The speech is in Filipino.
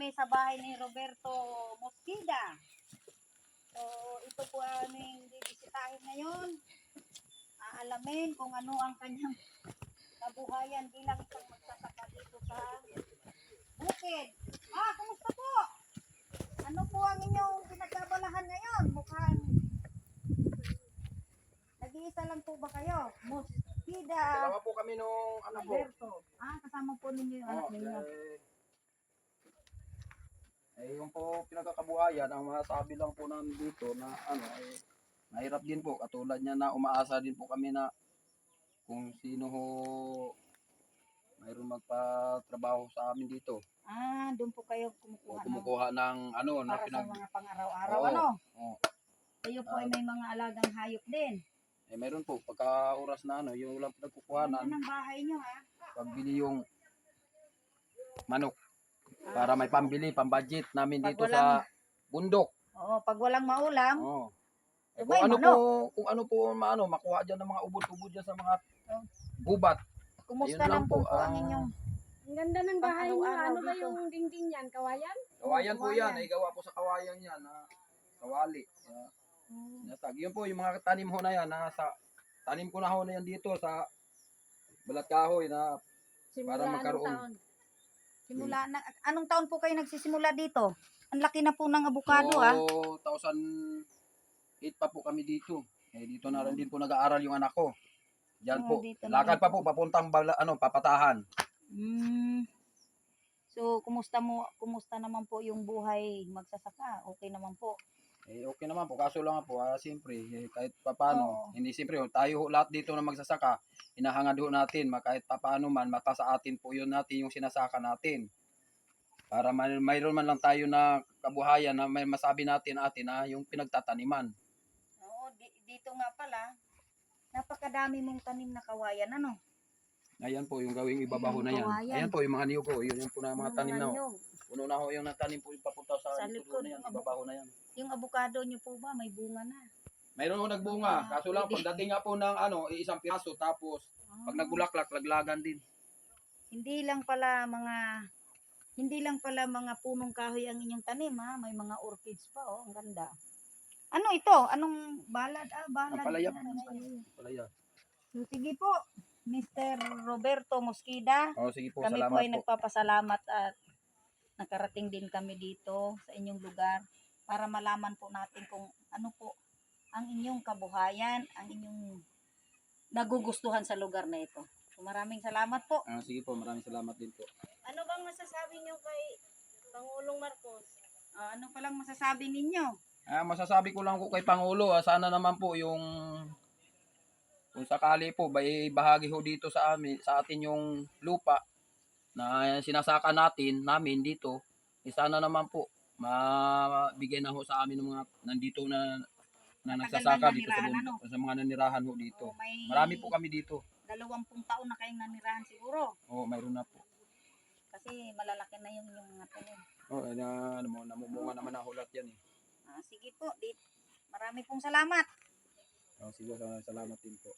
kami sa bahay ni Roberto Mosquida. So, ito po aming bibisitahin ngayon. Aalamin kung ano ang kanyang kabuhayan bilang isang magsasaka dito sa bukid. Kumusta po? Ano po ang inyong pinagkabalahan ngayon? Mukhang nag-iisa lang po ba kayo? Mosquida. Dalawa po kami nung ano po. Roberto. Kasama po ninyo yung anak ninyo. Yung po pinagkakabuhayan, ang masasabi lang po namin dito na mahirap din po. Katulad niya na umaasa din po kami na kung sino ho mayroon magpatrabaho sa amin dito. Doon po kayo kumukuha, Kumukuha ng na para sa mga pang-araw-araw, Oo, ano? oo. Kayo po ay may mga alagang hayop din. Mayroon po, pagka oras na yung ulang pinagkukuhanan, Ano ng bahay nyo, pagbili yung manok para may pambili, pambudget namin Pag dito walang- sa bundok. Oo, pag walang maulam, Oo. may Kung ano po makuha diyan ng mga ubod-ubod diyan sa mga gubat. kumusta Ayun lang lang po po, ang inyong Ang ganda ng bahay niyo. Pang-araw-araw Ano ba dito. yung dingding yan? Kawayan? Kawayan po yan, kawayan. ay gawa po sa kawayan yan, na kawali. Natag. Yun po, yung mga tanim ho na yan, tanim ko na ho na yan dito sa balat kahoy na Simula para anong magkaroon. taon? anong taon po kayo nagsisimula dito? Ang laki na po ng abukado, 2008 pa po kami dito. Dito na rin din po nag-aaral yung anak ko. Diyan po. Dito na Lakad rin pa po, papuntang papatahan. So, kumusta naman po yung buhay magsasaka? Okay naman po. Okay naman po, kaso lang po, siyempre, kahit papano, Oo. hindi siyempre, tayo ho, lahat dito na magsasaka, hinahangad ho natin, kahit papano man, mata sa atin po yun natin yung sinasaka natin. Para mayroon man lang tayo na kabuhayan na may masabi natin na yung pinagtataniman. Oo, dito nga pala, napakadami mong tanim na kawayan, ano? Ayan po, yung gawing ibabaho Yung na yan. kawayan. Ayan po, yung mga niyog po, yun po na mga tanim na ho. Nyog. Puno na ho yung nagtanim po yung papunta sa Sa likod likod, na yan, yung ibabaho na yan. Yung abukado nyo po ba, may bunga na? Mayroon ho nagbunga, kaso lang pwede. pagdating nga po ng isang piraso, tapos pag nagbulaklak, laglagan din. Hindi lang pala mga punong kahoy ang inyong tanim, ha? May mga orchids pa, ang ganda. Ano ito? Anong balad? Balad. Ang palaya. Palaya. So, sige po, Mr. Roberto Mosquida. Sige po, Kami salamat po ay po. nagpapasalamat at nakarating din kami dito sa inyong lugar para malaman po natin kung ano po ang inyong kabuhayan, ang inyong nagugustuhan sa lugar na ito. So, maraming salamat po. Sige po, maraming salamat din po. Ano bang masasabi niyo kay Pangulong Marcos? Ano palang masasabi ninyo? Masasabi ko lang po kay Pangulo, sana naman po kung sakali po, bahagi ho dito sa atin yung lupa na sinasaka namin dito, sana naman po mabigyan na ho sa amin ng mga nandito na nagsasaka dito sa bundok, sa mga nanirahan ho dito. Marami po kami dito. 20 taon na kayong nanirahan siguro. Mayroon na po. Kasi malalaki na yung mga tanim. Namumunga naman na hulat yan eh. Sige po, marami pong salamat. Sige, salamat din po.